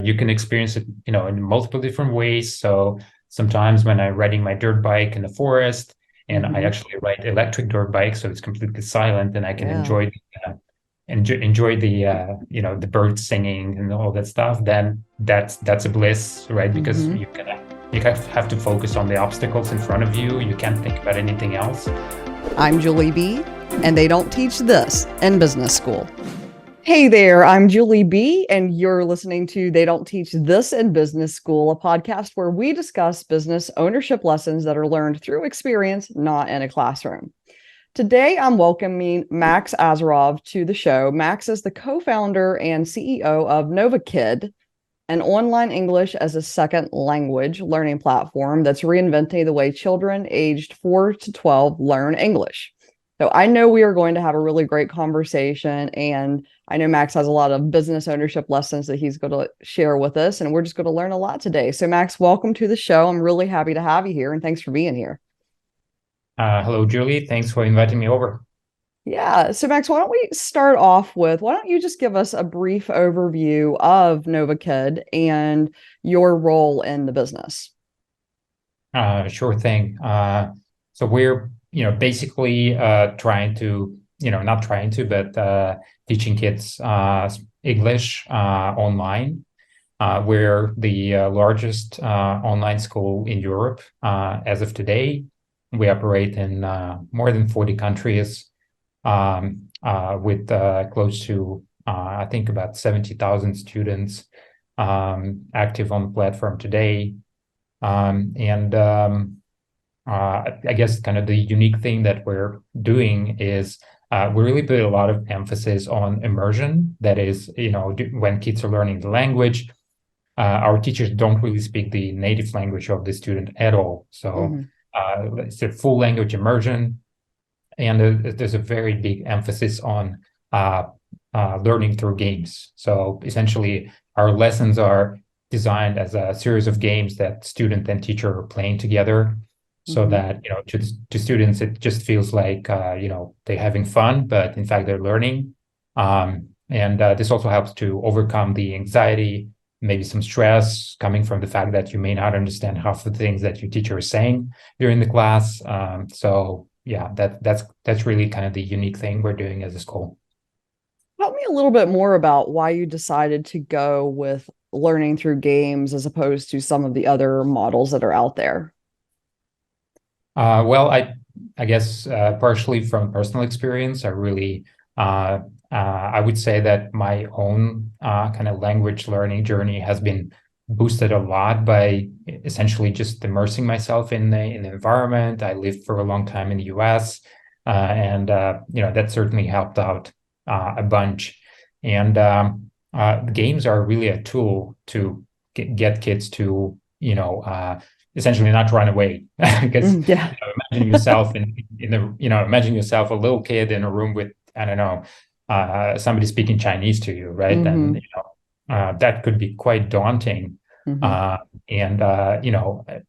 You can experience it, in multiple different ways. So sometimes when I'm riding my dirt bike in the forest, and I Hmm. actually ride electric dirt bike, so it's completely silent, and I can Yeah. enjoy the birds singing and all that stuff. Then that's a bliss, right? Because Hmm. you have to focus on the obstacles in front of you. You can't think about anything else. I'm Julie B, and they don't teach this in business school. Hey there, I'm Julie B, and you're listening to They Don't Teach This in Business School, a podcast where we discuss business ownership lessons that are learned through experience, not in a classroom. Today, I'm welcoming Max Azarov to the show. Max is the co founder and CEO of NovaKid, an online English as a second language learning platform that's reinventing the way children aged 4 to 12 learn English. So I know we are going to have a really great conversation, and I know Max has a lot of business ownership lessons that he's going to share with us, and we're just going to learn a lot today. So Max, welcome to the show. I'm really happy to have you here, and thanks for being here. Hello, Julie. Thanks for inviting me over. Yeah. So, Max, why don't we start off with why don't you just give us a brief overview of NovaKid and your role in the business? Sure thing. So we're, basically trying to, not trying to, but teaching kids English online. We're the largest online school in Europe as of today. We operate in more than 40 countries with close to, I think, about 70,000 students active on the platform today. And I guess kind of the unique thing that we're doing is we really put a lot of emphasis on immersion. That is, when kids are learning the language, our teachers don't really speak the native language of the student at all. So Mhm. it's a full language immersion. And there's a very big emphasis on uh, learning through games. So essentially, our lessons are designed as a series of games that student and teacher are playing together, so Mhm. that to students it just feels like they're having fun, but in fact they're learning. And this also helps to overcome the anxiety, maybe some stress coming from the fact that you may not understand half the things that your teacher is saying during the class. So yeah, that's really kind of the unique thing we're doing as a school. Tell me a little bit more about why you decided to go with learning through games as opposed to some of the other models that are out there. Well, I guess partially from personal experience, I would say that my own kind of language learning journey has been boosted a lot by essentially just immersing myself in the environment. I lived for a long time in the US, and that certainly helped out a bunch. And games are really a tool to get kids to essentially not run away because Yeah. imagine yourself imagine yourself a little kid in a room with, I don't know, somebody speaking Chinese to you, right? And Hmm. that could be quite daunting. Hmm. Uh, and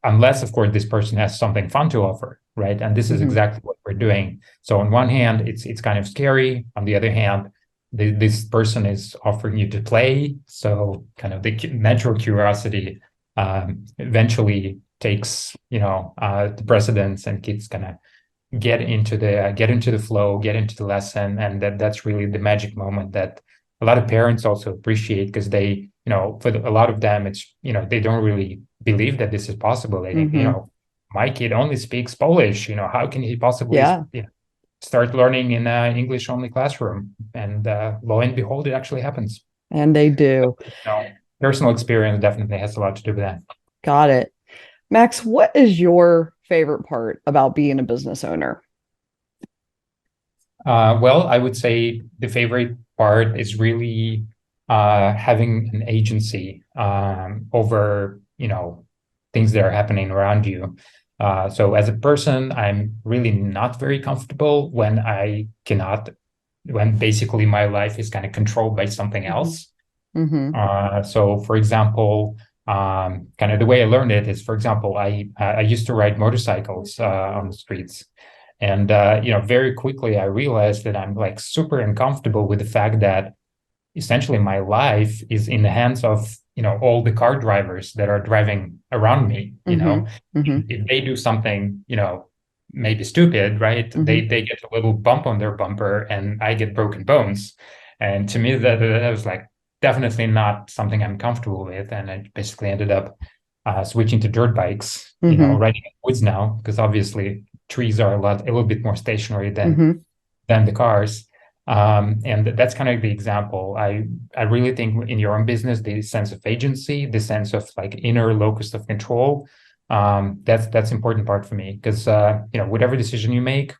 unless of course this person has something fun to offer, right? And this is Hmm. exactly what we're doing. So on one hand, it's kind of scary. On the other hand, this person is offering you to play. So kind of the natural curiosity eventually takes the precedence, and kids kind of get into the flow, get into the lesson, and that's really the magic moment that a lot of parents also appreciate, because a lot of them it's they don't really believe that this is possible. They think, Hmm. my kid only speaks Polish, how can he possibly Yeah. start learning in an English only classroom? And lo and behold, it actually happens. And they do. Personal experience definitely has a lot to do with that. Got it. Max, what is your favorite part about being a business owner? Well, I would say the favorite part is really having an agency over, things that are happening around you. So as a person, I'm really not very comfortable when basically my life is kind of controlled by something Hmm. else. Hmm. So for example, kind of the way I learned it is, for example, I used to ride motorcycles on the streets. And very quickly I realized that I'm like super uncomfortable with the fact that essentially my life is in the hands of all the car drivers that are driving around me. Mm-hmm. Mm-hmm. If they do something, maybe stupid, right? Mm-hmm. They get a little bump on their bumper, and I get broken bones. And to me, that was like definitely not something I'm comfortable with. And I basically ended up switching to dirt bikes, Mm-hmm. riding in the woods now, because obviously trees are a little bit more stationary Mm-hmm. than the cars. And that's kind of the example. I really think in your own business, the sense of agency, the sense of like inner locus of control, that's important part for me, because whatever decision you make,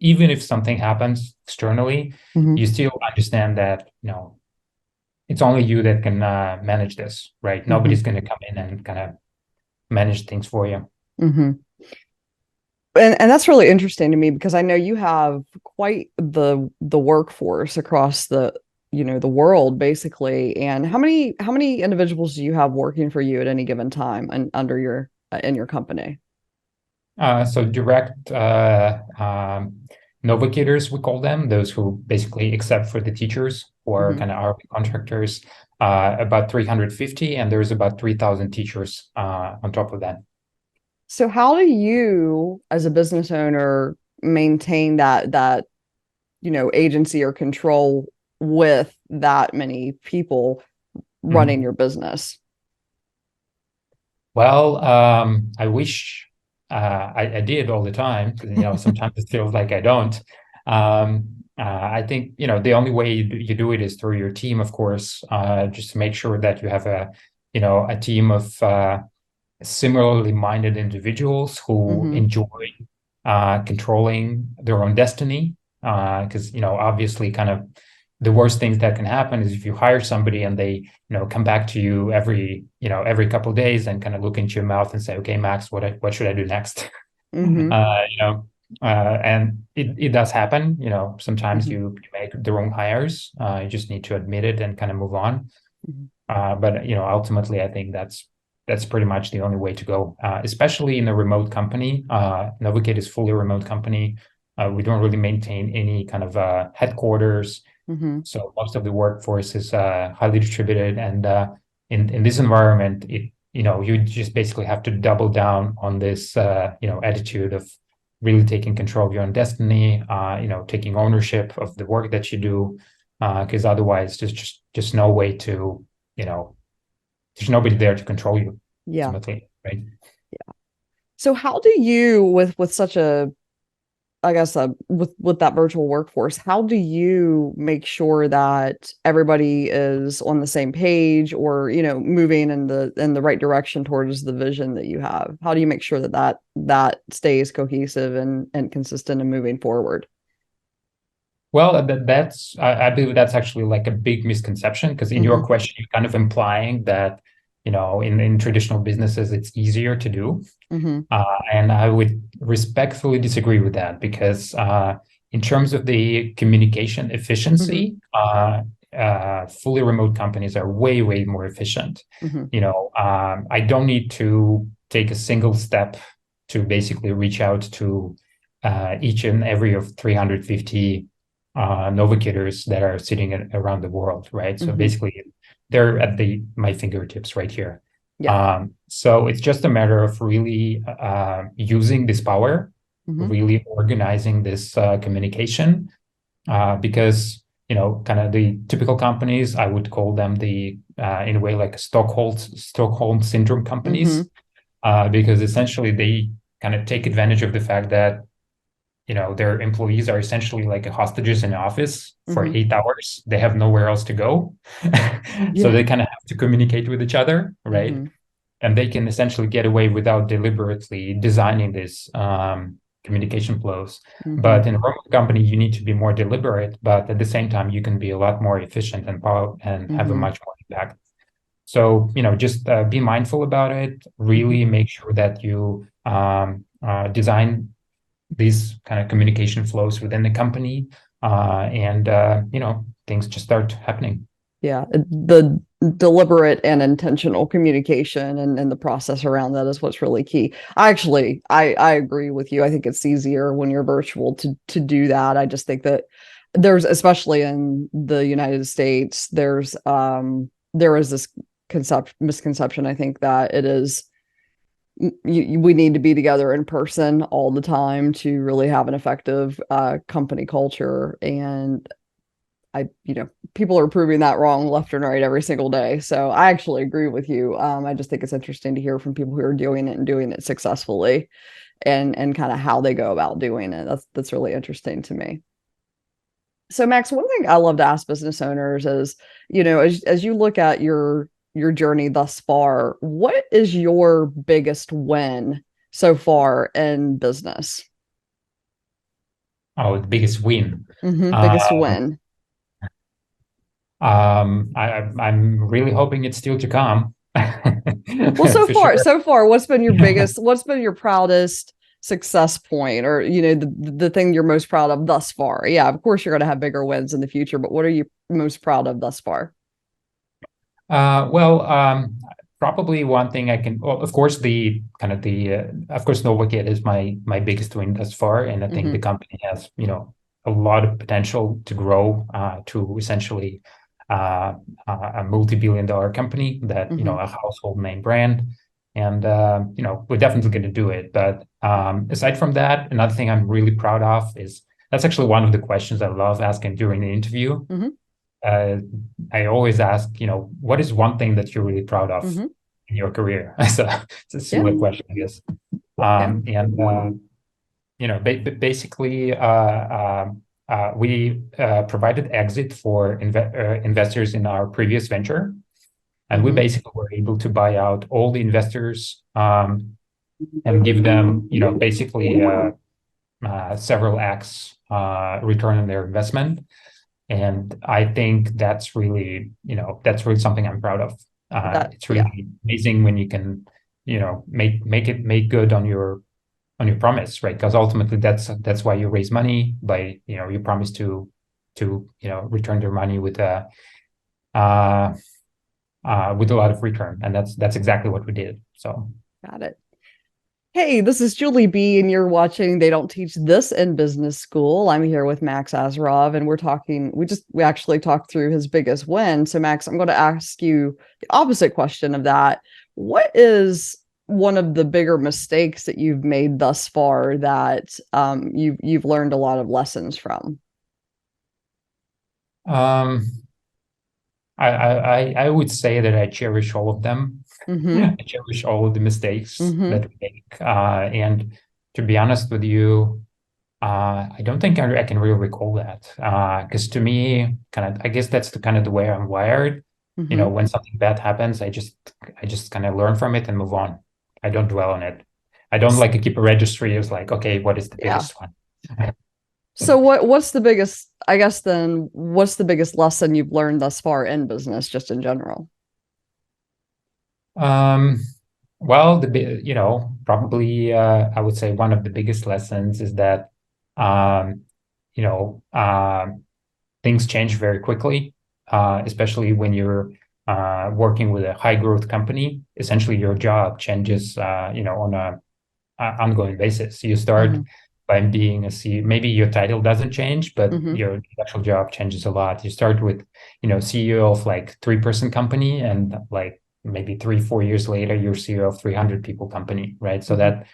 even if something happens externally, Mm-hmm. you still understand that it's only you that can manage this, right? Mm-hmm. Nobody's going to come in and kind of manage things for you. Mm-hmm. And that's really interesting to me because I know you have quite the workforce across the world basically. And how many individuals do you have working for you at any given time and under your in your company? So direct NovaKidders, we call them, those who basically, except for the teachers or Mm-hmm. kind of our contractors, about 350, and there's about 3,000 teachers on top of that. So how do you, as a business owner, maintain that agency or control with that many people running Mhm. your business? Well, I wish I did all the time. Sometimes it feels like I don't. I think the only way you do it is through your team, of course. Just to make sure that you have a team of similarly minded individuals who Mm-hmm. enjoy controlling their own destiny. Because obviously, kind of the worst things that can happen is if you hire somebody and they come back to you every couple of days and kind of look into your mouth and say, okay, Max, what should I do next? Mm-hmm. And it does happen. Sometimes Mm-hmm. you make the wrong hires. You just need to admit it and kind of move on. Mm-hmm. But ultimately, I think that's pretty much the only way to go, especially in a remote company. NovaKid is fully remote company. We don't really maintain any kind of headquarters, Mm-hmm. so most of the workforce is highly distributed. And in this environment, you just basically have to double down on this attitude of really taking control of your own destiny, taking ownership of the work that you do, because otherwise there's just no way to you know, there's nobody there to control you Yeah. ultimately, right? So how do you with such a I guess with that virtual workforce, how do you make sure that everybody is on the same page or, moving in the right direction towards the vision that you have? How do you make sure that stays cohesive and consistent and moving forward? Well, I believe that's actually like a big misconception, because in your Mm-hmm. question, you're kind of implying that, in traditional businesses, it's easier to do. Mm-hmm. And I would respectfully disagree with that, because in terms of the communication Mm-hmm. efficiency, fully remote companies are way, way more efficient. Mm-hmm. I don't need to take a single step to basically reach out to each and every of 350 NovaKidders that are sitting around the world, right? So Mm-hmm. basically, they're at my fingertips right here. Yeah. So it's just a matter of really using this power, Mm-hmm. really organizing this communication, because kind of the typical companies, I would call them in a way like Stockholm syndrome Mm-hmm. companies, because essentially they kind of take advantage of the fact that their employees are essentially like hostages in the office for Mm-hmm. 8 hours. They have nowhere else to go, so Yeah. they kind of have to communicate with each other, right? Mm-hmm. And they can essentially get away without deliberately designing this communication flows. Mm-hmm. But in a remote company, you need to be more deliberate, but at the same time, you can be a lot more efficient and have a Mm-hmm. much more impact. So, just be mindful about it. Mm-hmm. Really make sure that you design these kind of communication flows within the company, and things just start happening. Yeah, the deliberate and intentional communication and the process around that is what's really key. I agree with you. I think it's easier when you're virtual to do that. I just think that there's, especially in the United States, there is this misconception. I think that it is we need to be together in person all the time to really have an effective company culture. And people are proving that wrong left and right every single day. So I actually agree with you. I just think it's interesting to hear from people who are doing it and doing it successfully, and kind of how they go about doing it. That's really interesting to me. So Max, one thing I love to ask business owners is, as you look at your journey thus far, what is your biggest win so far in business? Oh, the biggest win. Biggest Uh, win. I'm really hoping it's still to come. Well, so For far, sure. so far, what's been your proudest success point, or the thing you're most proud of thus far? Yeah, of course you're going to have bigger wins in the future, but what are you most proud of thus far? Well, probably one thing I can, well, of course, of course, NovaKid is my biggest win thus far, and I think the Mm-hmm. company has, a lot of potential to grow to essentially a multi-billion-dollar company that, Mm-hmm. a household name brand, and we're definitely going to do it. But aside from that, another thing I'm really proud of is that's actually one of the questions I love asking during the interview. Mm-hmm. uh, I always ask, what is one thing that you're really proud of Mm-hmm. in your career? So it's a Yeah. similar question, I guess. Yeah. And basically, we provided exit for investors in our previous venture, and we Mm-hmm. basically were able to buy out all the investors and give them, basically several X return on their investment. And I think that's really something I'm proud of. It's Yeah. really amazing when you can, make good on your promise, right? Because ultimately that's why you raise money, by you promise to return their money uh, with a lot of return, and that's exactly what we did. So. Got it. Hey, this is Julie B, and you're watching They Don't Teach This in Business School. I'm here with Max Azarov, and we actually talked through his biggest win. So, Max, I'm going to ask you the opposite question of that. What is one of the bigger mistakes that you've made thus far that you've learned a lot of lessons from? um I would say that I cherish all of them. Mm-hmm. I cherish all of the mistakes Mm-hmm. that we make. And to be honest with you, I don't think I can really recall that. Because to me, I guess that's the kind of the way I'm wired. Mm-hmm. When something bad happens, I just kind of learn from it and move on. I don't dwell on it. I don't like to keep a registry. It's like, okay, what is the Yeah. biggest one? So what's the biggest, I guess then, what's the biggest lesson you've learned thus far in business, just in general? Um, well, probably I would say one of the biggest lessons is that um, you know, things change very quickly, especially when you're working with a high growth company. Essentially, your job changes, on a ongoing basis. You start Mm-hmm. by being a CEO. Maybe your title doesn't change, but Mm-hmm. your actual job changes a lot. You start with, CEO of like 3-person company, and like maybe 4 years later, you're CEO of 300 people company, right? So Mm-hmm. that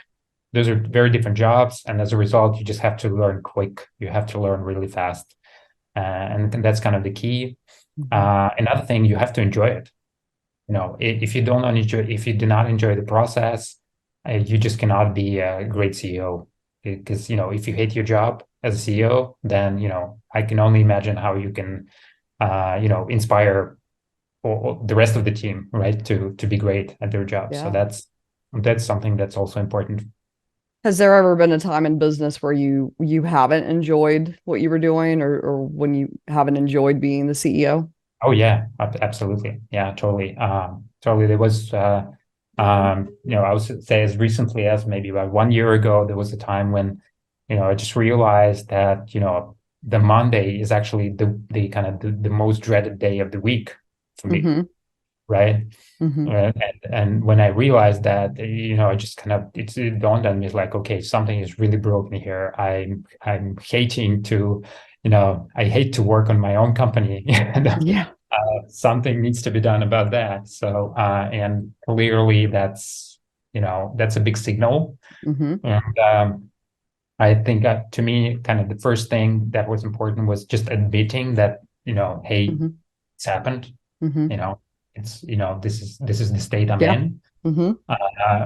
those are very different jobs, and as a result, you just have to learn quick. You have to learn really fast, and that's kind of the key. Mm-hmm. Another thing, you have to enjoy it. If you do not enjoy the process, you just cannot be a great CEO. Because, if you hate your job as a CEO, then, I can only imagine how you can, inspire the rest of the team, right, to be great at their job. So Yeah. that's something that's also important. Has there ever been a time in business where you haven't enjoyed what you were doing, or when you haven't enjoyed being the CEO? Oh yeah, absolutely. Yeah, totally. Totally. There was, I would say as recently as maybe about 1 year ago, there was a time when, I just realized that, the Monday is actually the kind of the most dreaded day of the week for me, Mm-hmm. right? Mm-hmm. And when I realized that, I just it dawned on me like, okay, something is really broken here. I'm hating to, I hate to work on my own company. Yeah. something needs to be done about that. So, and clearly that's a big signal. Mm-hmm. And I think to me, kind of the first thing that was important was just admitting that, hey, Mm-hmm. it's happened. Mm-hmm. You know, this is the state I'm Yeah. in. Mm-hmm.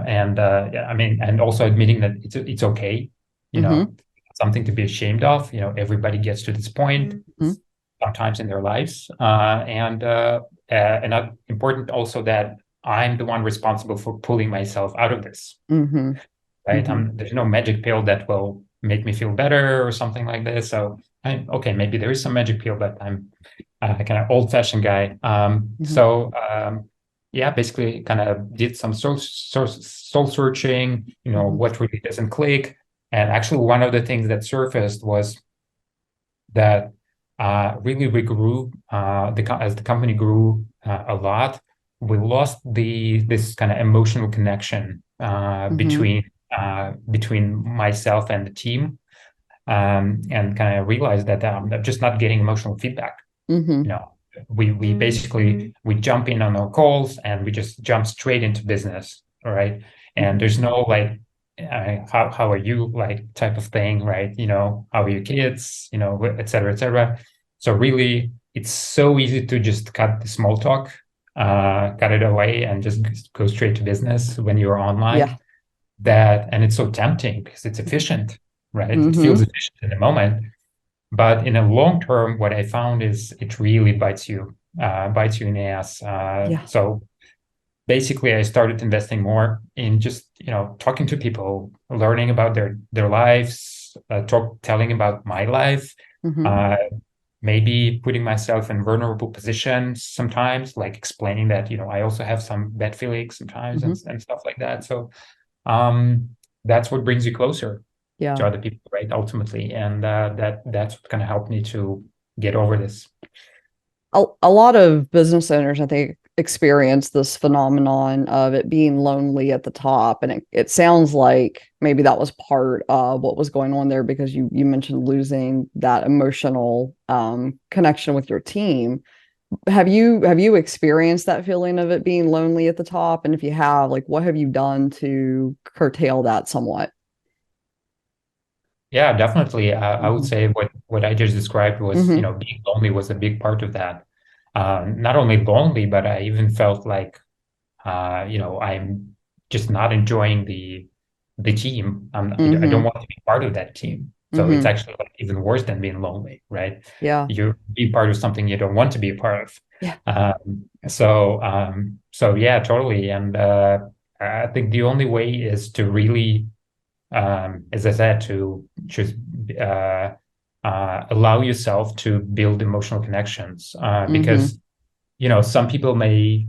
And yeah, I mean, and also admitting that it's okay. You Mm-hmm. know, something to be ashamed of. Everybody gets to this point Mm-hmm. sometimes in their lives. And important also that I'm the one responsible for pulling myself out of this, Mm-hmm. right? Mm-hmm. There's no magic pill that will make me feel better or something like this. So okay, maybe there is some magic pill, but I'm a kind of old-fashioned guy. Mm-hmm. So yeah, basically kind of did some soul searching, Mm-hmm. what really doesn't click. And actually one of the things that surfaced was that really we grew as the company grew a lot. We lost this kind of emotional connection Mm-hmm. between myself and the team, and kind of realized that I'm just not getting emotional feedback. Mm-hmm. You know, we basically we jump in on our calls and we just jump straight into business, all right? And Mm-hmm. there's no like how are you like type of thing, right? How are your kids, et cetera, et cetera. So really it's so easy to just cut the small talk, cut it away and just go straight to business when you're Yeah. online. And it's so tempting because it's efficient, right? It feels Mm-hmm. efficient in the moment, but in a long term, what I found is it really bites you in the ass. Yeah. So basically, I started investing more in just talking to people, learning about their lives, telling about my life, Mm-hmm. uh, maybe putting myself in vulnerable positions sometimes, like explaining that I also have some bad feelings sometimes Mm-hmm. and stuff like that. So um, that's what brings you closer Yeah. to other people, right? Ultimately, and that's what kind of helped me to get over this. A lot of business owners, I think, experience this phenomenon of it being lonely at the top. And it sounds like maybe that was part of what was going on there because you mentioned losing that emotional connection with your team. Have you experienced that feeling of it being lonely at the top? And if you have, like, what have you done to curtail that somewhat? Yeah, definitely. I would Mm-hmm. say what I just described was, Mm-hmm. being lonely was a big part of that. Not only lonely, but I even felt like, I'm just not enjoying the team. I don't Mm-hmm. want to be part of that team. So it's Mm-hmm. actually like even worse than being lonely, right? Yeah. You be part of something you don't want to be a part of. Yeah. So yeah, totally. And I think the only way is to really, as I said, to just allow yourself to build emotional connections, Mm-hmm. because some people may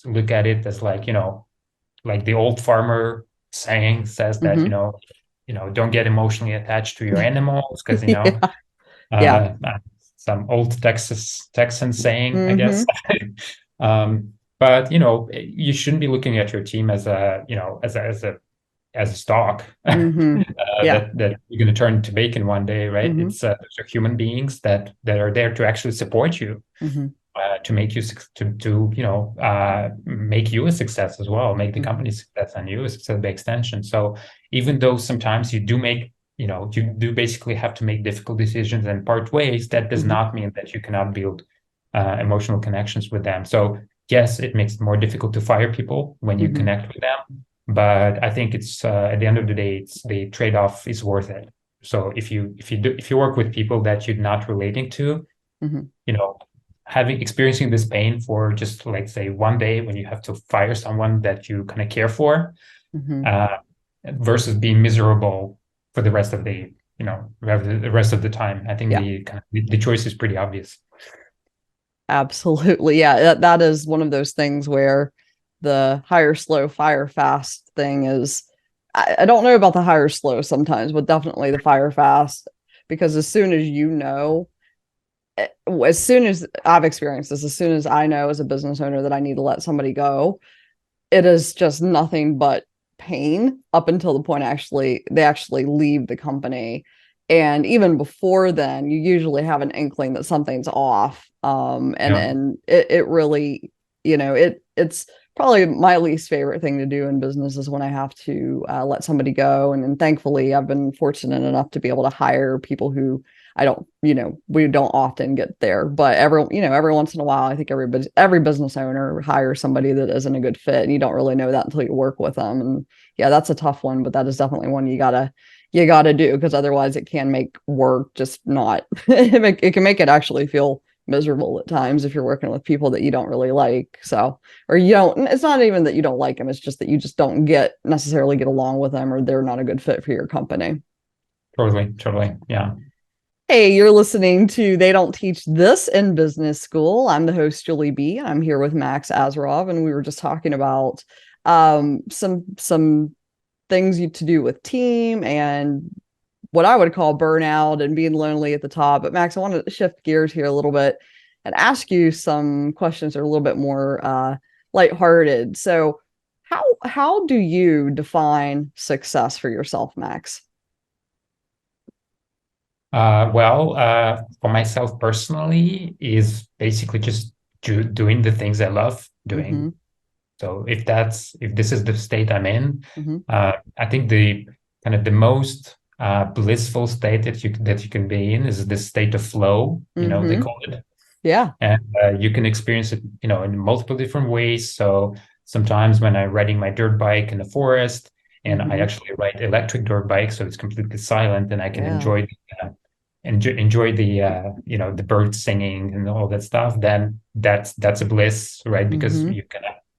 look at it as like the old farmer saying says that Mm-hmm. don't get emotionally attached to your animals because Yeah. Yeah. uh, some old Texan saying, I guess. Mm-hmm. But you shouldn't be looking at your team as a stock Mm-hmm. Yeah. that you're going to turn to bacon one day, right? Mm-hmm. It's those are human beings that are there to actually support you, Mm-hmm. to make you to make you a success as well, make the Mm-hmm. company success and you a success by extension. So even though sometimes you do basically have to make difficult decisions and part ways, that does Mm-hmm. not mean that you cannot build emotional connections with them. So yes, it makes it more difficult to fire people when you Mm-hmm. connect with them, but I think it's at the end of the day, it's the trade-off is worth it. So if you work with people that you're not relating to, Mm-hmm. you know, having experiencing this pain for just like say one day when you have to fire someone that you kind of care for, Mm-hmm. uh, versus being miserable for the rest of the rest of the time. I think Yeah. the choice is pretty obvious. Absolutely. Yeah. That is one of those things where the hire slow, fire fast thing is, I don't know about the hire slow sometimes, but definitely the fire fast, because as soon as you know, as soon as I've experienced this, as soon as I know as a business owner that I need to let somebody go, it is just nothing but pain up until the point they actually leave the company. And even before then, you usually have an inkling that something's off. Yeah, And it really, it's probably my least favorite thing to do in business is when I have to let somebody go. And thankfully, I've been fortunate enough to be able to hire people who I don't, we don't often get there, but every once in a while, I think every business owner hires somebody that isn't a good fit, and you don't really know that until you work with them. And yeah, that's a tough one, but that is definitely one you gotta do, because otherwise it can make work just not it can make it actually feel miserable at times if you're working with people that you don't really like. So, or you don't, it's not even that you don't like them, it's just that you just don't necessarily get along with them, or they're not a good fit for your company. totally, totally. Yeah. Hey, you're listening to They Don't Teach This in Business School. I'm the host, Julie B. I'm here with Max Azarov, and we were just talking about some things to do with team and what I would call burnout and being lonely at the top. But Max, I want to shift gears here a little bit and ask you some questions that are a little bit more lighthearted. So, how do you define success for yourself, Max? For myself personally, is basically just doing the things I love Mm-hmm. doing. So if this is the state I'm in, Mm-hmm. I think the kind of the most blissful state that you can be in is this state of flow, they Mm-hmm. call it. Yeah. And you can experience it, in multiple different ways. So sometimes when I'm riding my dirt bike in the forest, and I Mm-hmm. actually ride electric dirt bike, so it's completely silent, and I can Yeah. enjoy the the birds singing and all that stuff, then that's a bliss, right? Because Mm-hmm.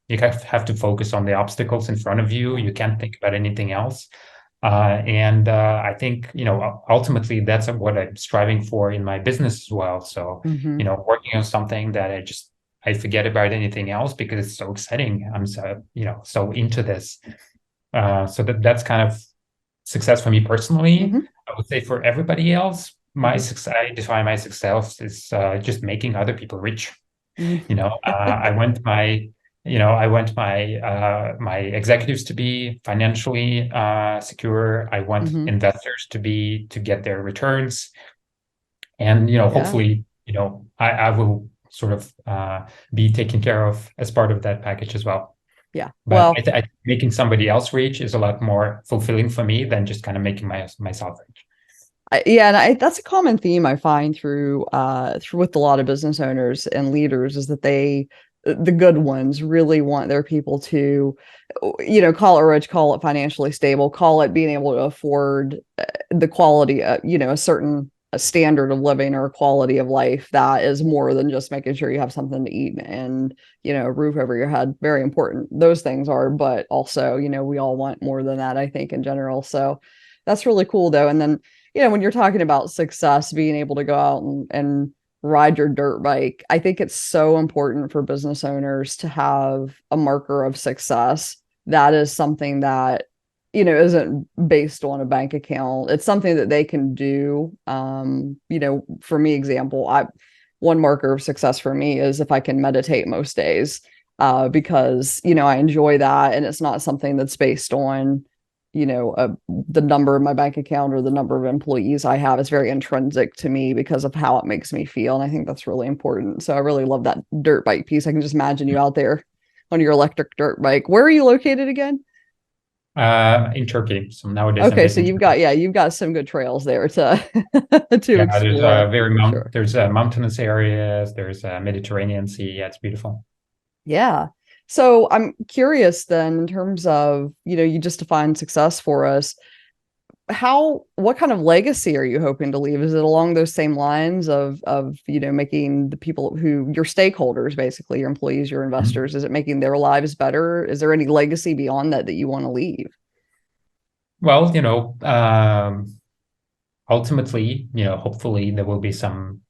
you have to focus on the obstacles in front of you. You can't think about anything else. And I think, ultimately that's what I'm striving for in my business as well. So, Mm-hmm. working on something that I forget about anything else because it's so exciting. I'm so, so into this. So that's kind of success for me personally. Mm-hmm. I would say for everybody else, my Mm-hmm. success, I define my success is just making other people rich. Mm-hmm. I want my executives to be financially secure. I want Mm-hmm. investors to get their returns, and Yeah. hopefully, I will sort of be taken care of as part of that package as well. Yeah. But Well, making somebody else rich is a lot more fulfilling for me than just kind of making myself rich. Yeah, and that's a common theme I find through with a lot of business owners and leaders, is that the good ones really want their people to, call it rich, call it financially stable, call it being able to afford the quality, a certain a standard of living or a quality of life that is more than just making sure you have something to eat and, a roof over your head. Very important. Those things are, but also, we all want more than that, I think, in general. So that's really cool though. And then, when you're talking about success, being able to go out and ride your dirt bike, I think it's so important for business owners to have a marker of success. That is something that, isn't based on a bank account. It's something that they can do. For me, example, one marker of success for me is if I can meditate most days, because, I enjoy that. And it's not something that's based on, the number of my bank account or the number of employees I have. Is very intrinsic to me because of how it makes me feel. And I think that's really important. So I really love that dirt bike piece. I can just imagine you out there on your electric dirt bike. Where are you located again? In Turkey. So nowadays I'm Okay, based so in Turkey. you've got some good trails there to to Yeah, there's explore. Sure. mountainous areas. There's a Mediterranean Sea. Yeah, it's beautiful. Yeah. So I'm curious then, in terms of, you just defined success for us. What kind of legacy are you hoping to leave? Is it along those same lines of, making the people who your stakeholders, basically your employees, your Mhm. investors, is it making their lives better? Is there any legacy beyond that you want to leave? Well, ultimately, hopefully there will be some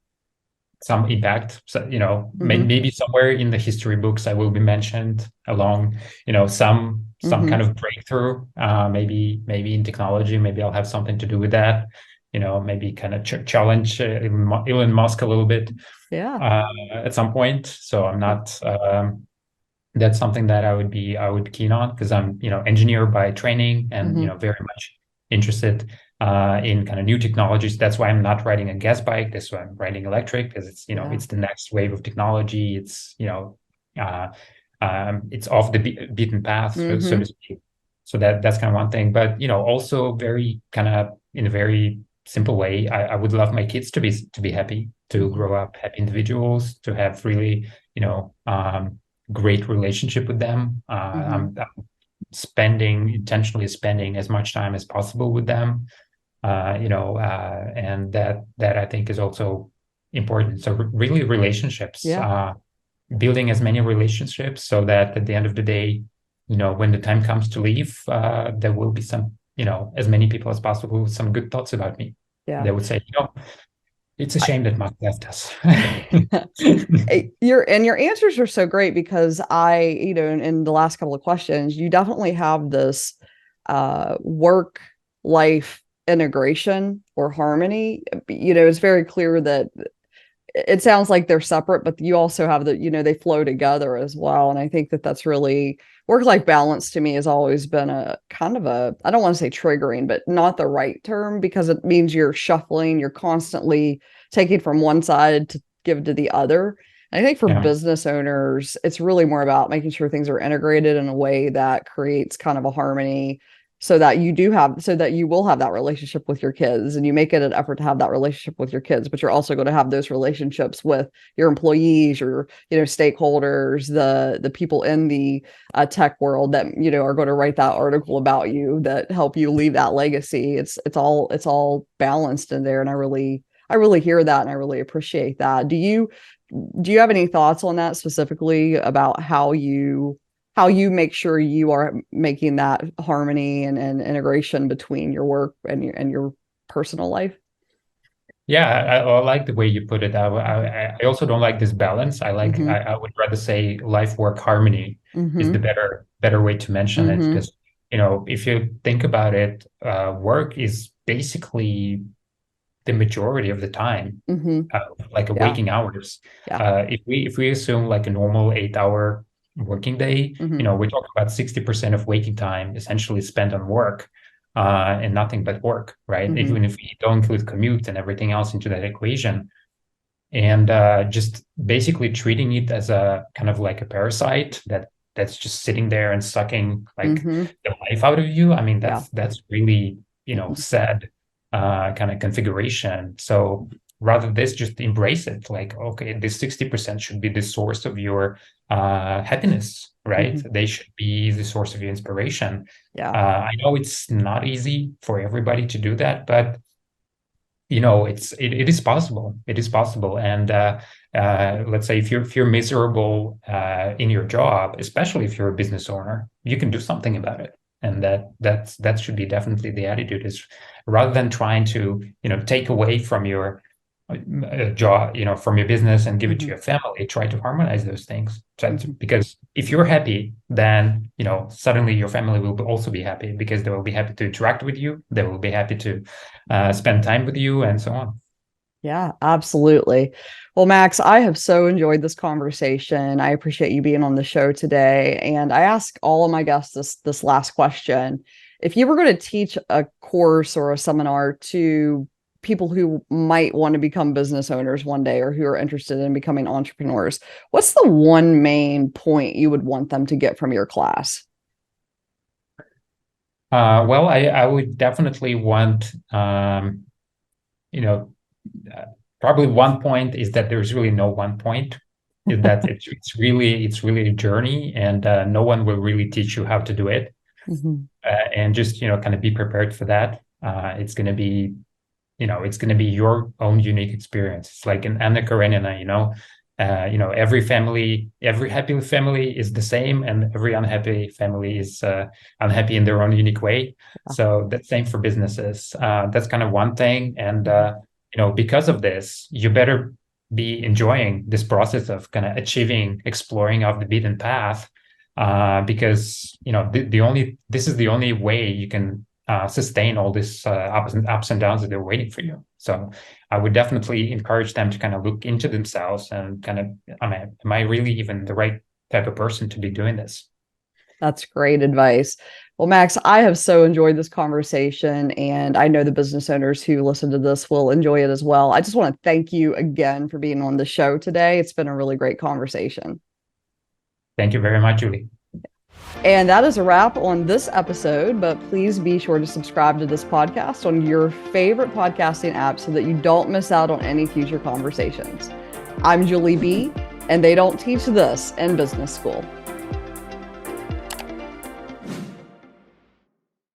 impact. So, Mm-hmm. maybe somewhere in the history books I will be mentioned along, some Mm-hmm. kind of breakthrough. Maybe in technology, maybe I'll have something to do with that. Maybe kind of challenge Elon Musk a little bit Yeah. at some point. So I'm not. That's something that I would be keen on because I'm engineer by training and Mm-hmm. very much interested in kind of new technologies. That's why I'm not riding a gas bike. That's why I'm riding electric, because it's, Yeah. it's the next wave of technology. It's, uh, it's off the beaten path, so to speak. So that's kind of one thing. But, also very kind of in a very simple way, I would love my kids to be happy, to grow up happy individuals, to have really, great relationship with them. I'm intentionally spending as much time as possible with them, and that I think is also important. So really relationships, Yeah. building as many relationships so that at the end of the day, when the time comes to leave, there will be some, as many people as possible with some good thoughts about me. Yeah. They would say, it's a shame that Mark left us. Your answers are so great because in the last couple of questions, you definitely have this work life integration or harmony. It's very clear that it sounds like they're separate, but you also have they flow together as well. And I think that that's really work-life balance to me has always been a kind of I don't want to say triggering, but not the right term, because it means you're shuffling, you're constantly taking from one side to give to the other. And I think for Yeah. business owners, it's really more about making sure things are integrated in a way that creates kind of a harmony, so that you will have that relationship with your kids, and you make it an effort to have that relationship with your kids, but you're also going to have those relationships with your employees, your stakeholders, the people in the tech world that are going to write that article about you, that help you leave that legacy. It's all balanced in there, and I really hear that, and I really appreciate that. Do you have any thoughts on that, specifically about how you make sure you are making that harmony and integration between your work and your personal life? Yeah, I like the way you put it. I also don't like this balance. Mm-hmm. I would rather say life work harmony is the Mm-hmm. better way to mention it, Mm-hmm. because if you think about it, work is basically the majority of the time, Mm-hmm. like a Yeah. waking hours. Yeah. If we assume like a normal 8 hour working day, Mm-hmm. we talk about 60% of waking time essentially spent on work, and nothing but work, right? Mm-hmm. Even if we don't include commute and everything else into that equation, and just basically treating it as a kind of like a parasite that's just sitting there and sucking like Mm-hmm. the life out of you. I mean, Yeah. that's really, sad kind of configuration. So rather this, just embrace it. Like, okay, this 60% should be the source of your happiness, right? Mm-hmm. They should be the source of your inspiration. Yeah. I know it's not easy for everybody to do that, but it is possible. It is possible. And let's say if you're miserable in your job, especially if you're a business owner, you can do something about it. And that should be definitely the attitude, is rather than trying to take away from your job, from your business and give it to Mm-hmm. your family. Try to harmonize those things. Mm-hmm. Because if you're happy, then suddenly your family will also be happy, because they will be happy to interact with you. They will be happy to spend time with you, and so on. Yeah, absolutely. Well, Max, I have so enjoyed this conversation. I appreciate you being on the show today. And I ask all of my guests this last question. If you were going to teach a course or a seminar to people who might want to become business owners one day, or who are interested in becoming entrepreneurs, what's the one main point you would want them to get from your class? Well, I would definitely want, you know, uh, probably one point is that there's really no one point. Is that it's really a journey, and no one will really teach you how to do it. Mhm. And just kind of be prepared for that. It's going to be your own unique experience. It's like an Anna Karenina, every happy family is the same, and every unhappy family is unhappy in their own unique way. So that's same for businesses. That's kind of one thing. And Mhm. because of this, you better be enjoying this process of kind of achieving, exploring off the beaten path, because this is the only way you can sustain all this ups and downs that are waiting for you. So I would definitely encourage them to kind of look into themselves and kind of, am I really even the right type of person to be doing this? That's great advice. Well, Max, I have so enjoyed this conversation, and I know the business owners who listen to this will enjoy it as well. I just want to thank you again for being on the show today. It's been a really great conversation. Thank you very much, Julie. And that is a wrap on this episode, but please be sure to subscribe to this podcast on your favorite podcasting app so that you don't miss out on any future conversations. I'm Julie B., and they don't teach this in business school.